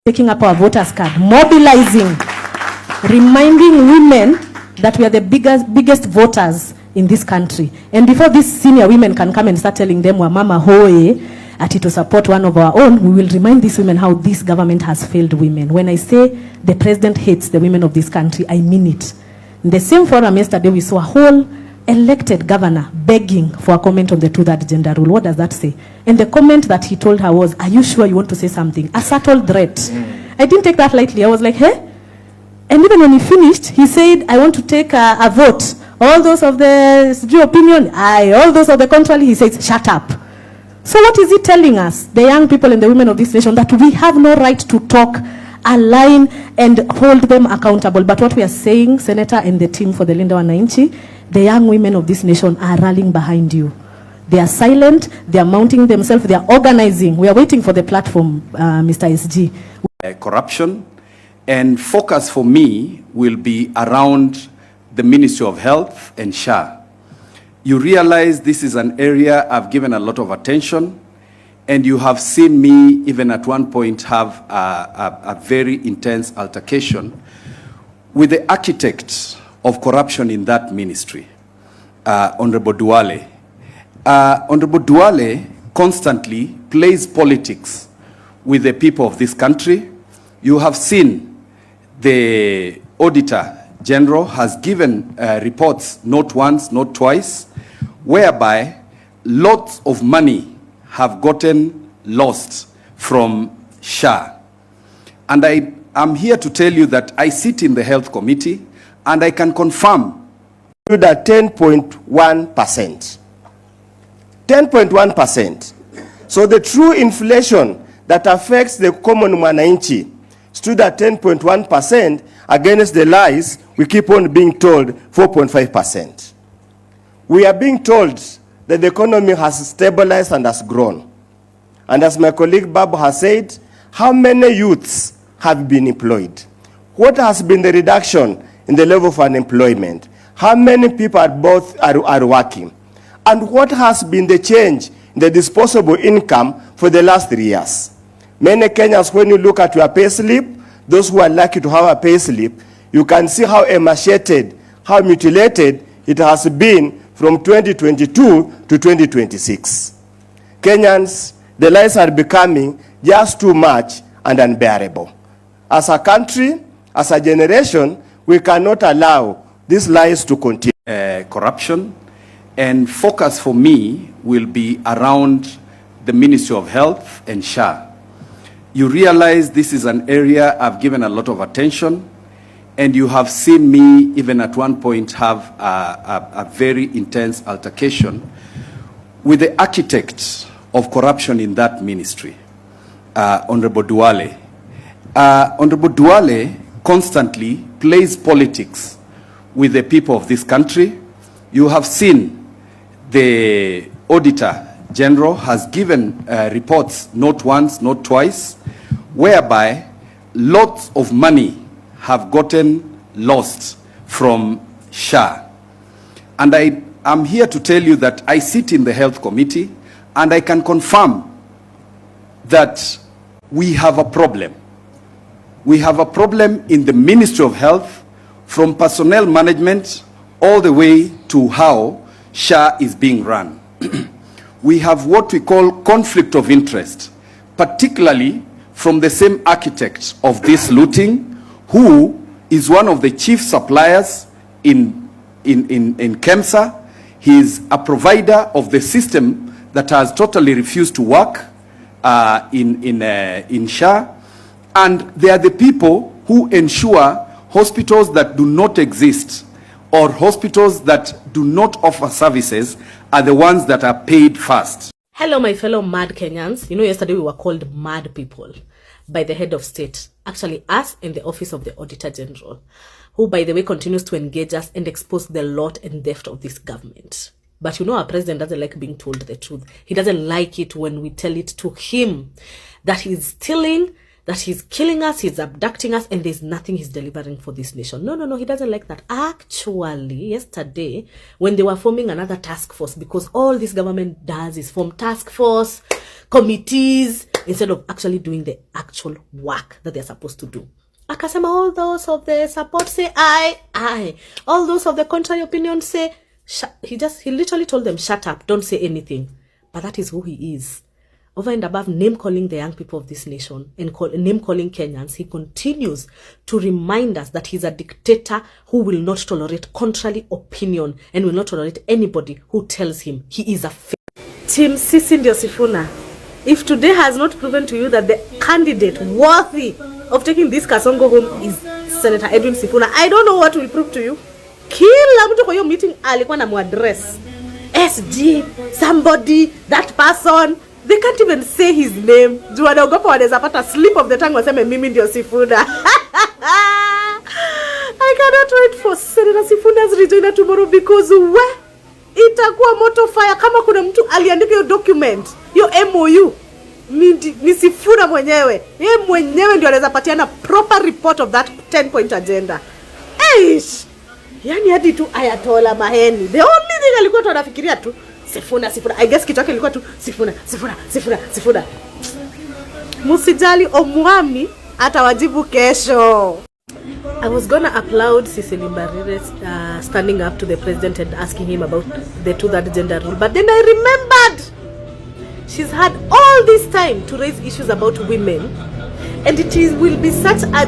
taking up our voters card, mobilizing, reminding women that we are the biggest voters in this country. And before these senior women can come and start telling them, Wamama hoye, ati to support one of our own, we will remind these women how this government has failed women. When I say the president hates the women of this country, I mean it. In the same forum yesterday, we saw a whole elected governor begging for a comment on the 2/3 gender rule. What does that say? And the comment that he told her was, are you sure you want to say something? A subtle threat. I didn't take that lightly. I was like, hey? And even when he finished, he said, I want to take a vote. All those of the opinion, aye. All those of the contrary, he says, shut up. So what is he telling us, the young people and the women of this nation, that we have no right to talk, align, and hold them accountable? But what we are saying, Senator and the team for the Mwanainchi, the young women of this nation are rallying behind you. They are silent, they are mounting themselves, they are organizing. We are waiting for the platform, Mr. SG. Corruption, and focus for me will be around the Ministry of Health and SHA. You realize this is an area I've given a lot of attention, and you have seen me even at one point have a very intense altercation with the architect of corruption in that ministry, Honorable Duale. Honorable Duale constantly plays politics with the people of this country. You have seen the Auditor General has given reports not once, not twice, whereby lots of money have gotten lost from SHA. And I'm here to tell you that I sit in the Health Committee, and I can confirm that 10.1%. 10.1%. So the true inflation that affects the common Mwanainchi stood at 10.1% against the lies we keep on being told 4.5%. We are being told that the economy has stabilized and has grown. And as my colleague Babu has said, how many youths have been employed? What has been the reduction in the level of unemployment? How many people are working? And what has been the change in the disposable income for the last 3 years? Many Kenyans, when you look at your pay slip, those who are lucky to have a pay slip, you can see how emaciated, how mutilated it has been from 2022 to 2026. Kenyans, the lies are becoming just too much and unbearable. As a country, as a generation, we cannot allow these lies to continue. Corruption, and focus for me will be around the Ministry of Health and SHA. You realize this is an area I've given a lot of attention, and you have seen me even at one point have a very intense altercation with the architect of corruption in that ministry, Honorable Duale. Honorable Duale constantly plays politics with the people of this country. You have seen the Auditor General has given reports not once, not twice, whereby lots of money have gotten lost from SHA. And I'm here to tell you that I sit in the Health Committee, and I can confirm that we have a problem. We have a problem in the Ministry of Health, from personnel management all the way to how SHA is being run. We have what we call conflict of interest, particularly from the same architect of this looting, who is one of the chief suppliers in KEMSA. He is a provider of the system that has totally refused to work in SHA. And they are the people who ensure hospitals that do not exist or hospitals that do not offer services are the ones that are paid first. Hello, my fellow mad Kenyans. You know, yesterday we were called mad people by the head of state. Actually, us in the office of the Auditor General, who, by the way, continues to engage us and expose the lot and depth of this government. But you know, our president doesn't like being told the truth. He doesn't like it when we tell it to him that he's stealing that he's killing us, he's abducting us, and there's nothing he's delivering for this nation. No, he doesn't like that. Actually, yesterday, when they were forming another task force, because all this government does is form task force, committees, instead of actually doing the actual work that they're supposed to do. Akasema, all those of the support say aye. All those of the contrary opinion say, he literally told them, shut up, don't say anything. But that is who he is. Over and above name-calling the young people of this nation and name-calling Kenyans, he continues to remind us that he's a dictator who will not tolerate contrary opinion and will not tolerate anybody who tells him he is a fake. Team Sisi ndio Sifuna, if today has not proven to you that the candidate worthy of taking this Kasongo home is Senator Edwin Sifuna, I don't know what will prove to you. Kila mtu kwa hiyo meeting alikuwa na muaddress SG, somebody, that person. They can't even say his name. Juu wanaogopa wanaweza pata slip of the tongue waseme mimi ndio Sifuna. I cannot wait for Senator Sifuna's rejoinder tomorrow because itakuwa moto fire. Kama kuna mtu aliandika hiyo document, hiyo MOU, ni Sifuna mwenyewe. Yeye mwenyewe ndio anaweza patiana proper report of that 10-point agenda. Eish! Yani hadi tu Ayatollah Maheni. The only thing alikuwa tu anafikiria tu Sifuna. I guess kitu yake ilikuwa tu Sifuna. Musijali, Omwami atawajibu kesho. I was gonna applaud Cecily Mbarire standing up to the president and asking him about the 2/3 gender rule, but then I remembered she's had all this time to raise issues about women, and will be such a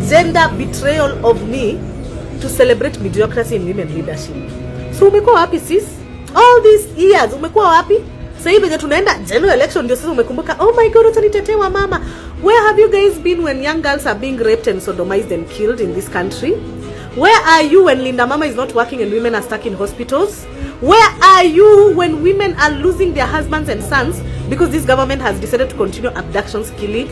gender betrayal of me to celebrate mediocrity in women leadership. So umekuwa wapi sis? All these years umekuwa wapi? Sasa hivi venye tunaenda general election ndio sasa umekumbuka, oh my god, utanitetewa mama. Where have you guys been when young girls are being raped and sodomized and killed in this country? Where are you when Linda Mama is not working and women are stuck in hospitals? Where are you when women are losing their husbands and sons because this government has decided to continue abductions, killing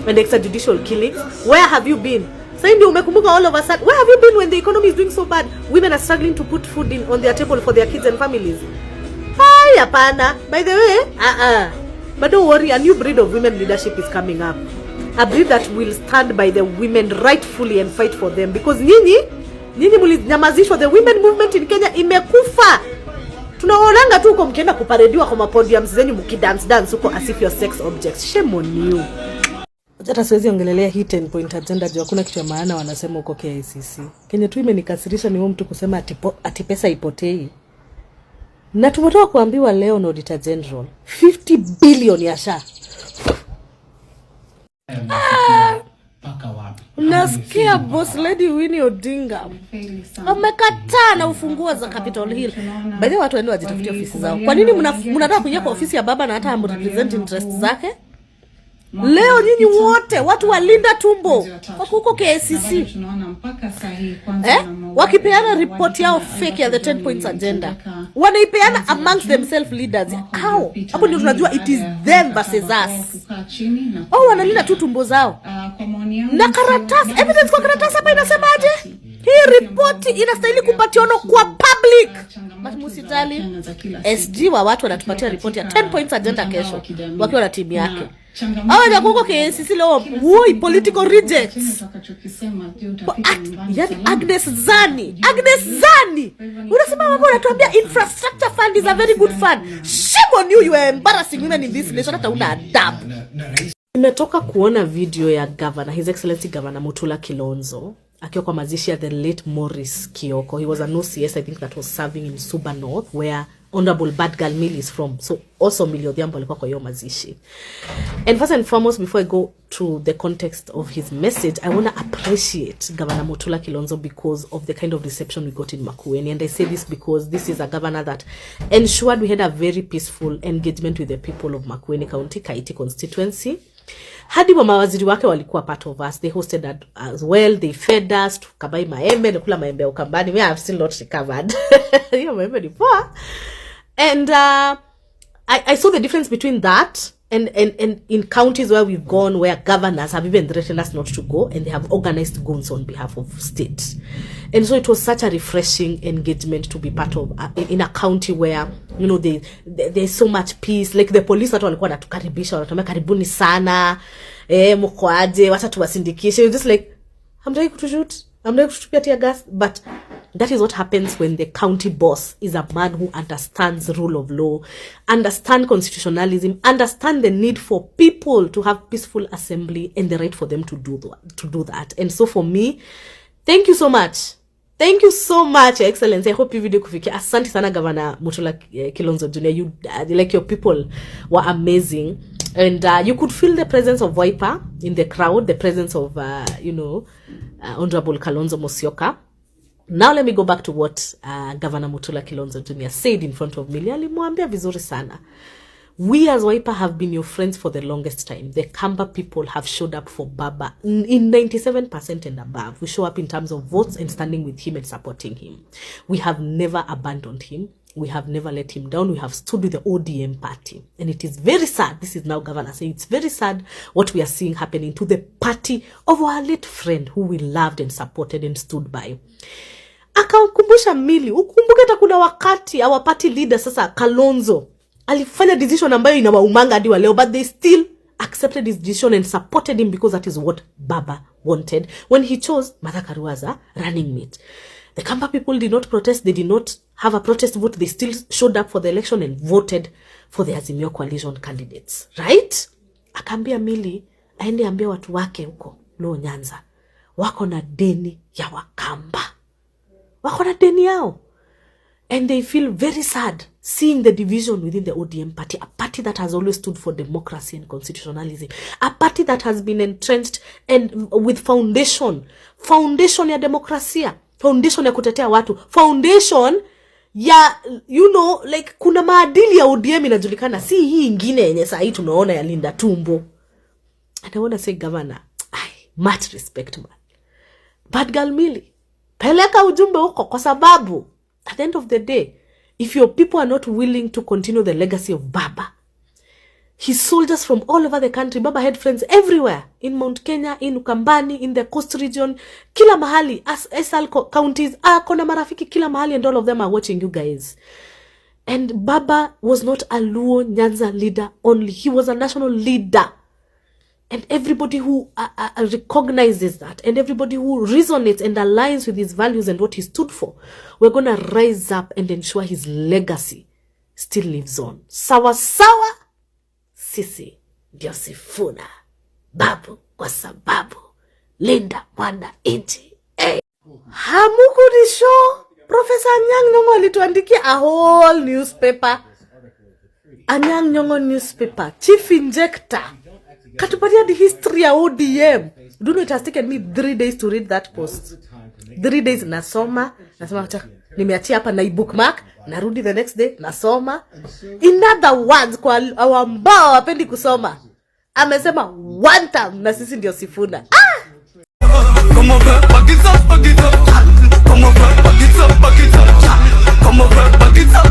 and extrajudicial killings? Where have you been? Sasa ndio umekumbuka all of a sudden. Where have you been when the economy is doing so bad? Women are struggling to put food on their table for their kids and families. Hi, hapana. By the way, but don't worry, a new breed of women leadership is coming up. A breed that will stand by the women rightfully and fight for them. Because nyinyi mlinyamazishwa. The women movement in Kenya imekufa. Tunaonanga tu uko mkienda kuparediwa kwa mapodiums zenyu mkidance huko as if you're sex objects. Shame on you. Hata siwezi ongelelea hii 10-point agenda juu hakuna kitu ya maana wanasema huko KICC. Kenya tu imenikasirisha ni mtu kusema ati pesa ipotei. Na tumetoka kuambiwa leo na Auditor General 50 billion ya SHA. Nasikia boss lady Winnie Odinga amekataa na ufunguo za Capitol Hill. By the way, watu waende wajitafutie ofisi zao. Kwa nini mnataka kuingia kwa ofisi ya baba na hata hamrepresent interest zake? Leo nyinyi wote watu walinda tumbo kwa huko KCC wakipeana report yao fake ya the 10 points agenda, wanaipeana amongst themselves leaders. How? Hapo ndio tunajua it is them versus us. Wanalinda tu tumbo zao na karatasi. Evidence kwa karatasi hapa inasemaje? Hii report inastahili kupatiano kwa public. Musitali SG wa watu wanatupatia report ya 10 points agenda kesho wakiwa na timu yake. Ya kuko KCC leo political rejects. Yani Agnes Zani. Unasema mambo unatuambia infrastructure fund is a very good fund. Shame on you, you are embarrassing women in this nation. Hata una adabu. Nimetoka kuona video ya Governor, His Excellency Governor Mutula Kilonzo akiwa kwa mazishi ya the late Morris Kioko. He was an OCS, I think, that was serving in Suba North, where Honorable Bad Girl Mill is from. So also Millie Odhiambo alikuwa kwa hiyo mazishi. And first and foremost, before I go to the context of his message, I want to appreciate Governor Mutula Kilonzo because of the kind of reception we got in Makueni. And I say this because this is a governor that ensured we had a very peaceful engagement with the people of Makueni County, Kaiti constituency. Hadi wa mawaziri wake walikuwa part of us. They hosted us as well. They fed us. Tukabai maembe. Nakula maembe ukambani. We have still not recovered. Hiyo maembe ni poa. And I saw the difference between that and in counties where we've gone, where governors have even threatened us not to go, and they have organized goons on behalf of states. And so it was such a refreshing engagement to be part of in a county where, you know, there's so much peace. Like the police watu walikuwa natukaribisha, wanatumia karibuni sana, mko aje, wacha tuwasindikishe. Just like, hamtaki kutushoot, hamtaki kutupia tear gas. But that is what happens when the county boss is a man who understands rule of law, understand constitutionalism, understand the need for people to have peaceful assembly and the right for them to do that. And so for me, thank you so much. Thank you so much, Your Excellency. I hope you video kufikia. Asante sana Governor Mutula Kilonzo Jr. You like your people were amazing, and you could feel the presence of Wiper in the crowd, the presence of Honorable Kalonzo Musyoka. Now let me go back to what Governor Mutula Kilonzo Jr. said in front of me. Alimwambia vizuri sana. We as Wiper have been your friends for the longest time. The Kamba people have showed up for Baba in 97% and above. We show up in terms of votes and standing with him and supporting him. We have never abandoned him. We have never let him down. We have stood with the ODM party. And it is very sad. This is now Governor saying it's very sad what we are seeing happening to the party of our late friend who we loved and supported and stood by. Akakumbusha Mili, ukumbuke hata kuna wakati our party leader sasa Kalonzo alifanya decision ambayo inawaumanga hadi wa leo, but they still accepted his decision and supported him because that is what Baba wanted when he chose Martha Karua as a running mate. The Kamba people did not protest. They did not have a protest vote. They still showed up for the election and voted for the Azimio coalition candidates, right? Akaambia Mili aende ambia watu wake huko Luo Nyanza wako na deni ya Wakamba, wako na deni yao. And they feel very sad seeing the division within the ODM party, a party that has always stood for democracy and constitutionalism, a party that has been entrenched and with foundation ya demokrasia, foundation ya kutetea watu, foundation ya, you know, like kuna maadili ya ODM inajulikana, si hii ingine yenye saa hii tunaona ya Linda Tumbo. And I want to say, Governor, much respect man. Bad girl Mili, peleka ujumbe huko kwa sababu at the end of the day, if your people are not willing to continue the legacy of Baba, his soldiers from all over the country, Baba had friends everywhere, in Mount Kenya, in Ukambani, in the coast region, kila mahali, as SL counties, kona marafiki kila mahali, and all of them are watching you guys. And Baba was not a Luo Nyanza leader only, he was a national leader. And everybody who recognizes that, and everybody who resonates and aligns with his values and what he stood for, we're going to rise up and ensure his legacy still lives on. Sawa sawa, sisi ndio Sifuna babu kwa sababu Linda Mwanainchi. Hamukudisho, Professor Anyang' Nyong'o alituandikia a whole newspaper. Anyang' Nyong'o newspaper, chief injector. Katupatia the history ya ODM. Do you know it has taken me 3 days to read that post. 3 days nasoma nimeachia hapa na bookmark, narudi the next day nasoma. In other words, kwa ambao wapendi kusoma, amesema one time na sisi ndio Sifuna. Come over, back it up. Come over, back it up. Come over, back it up.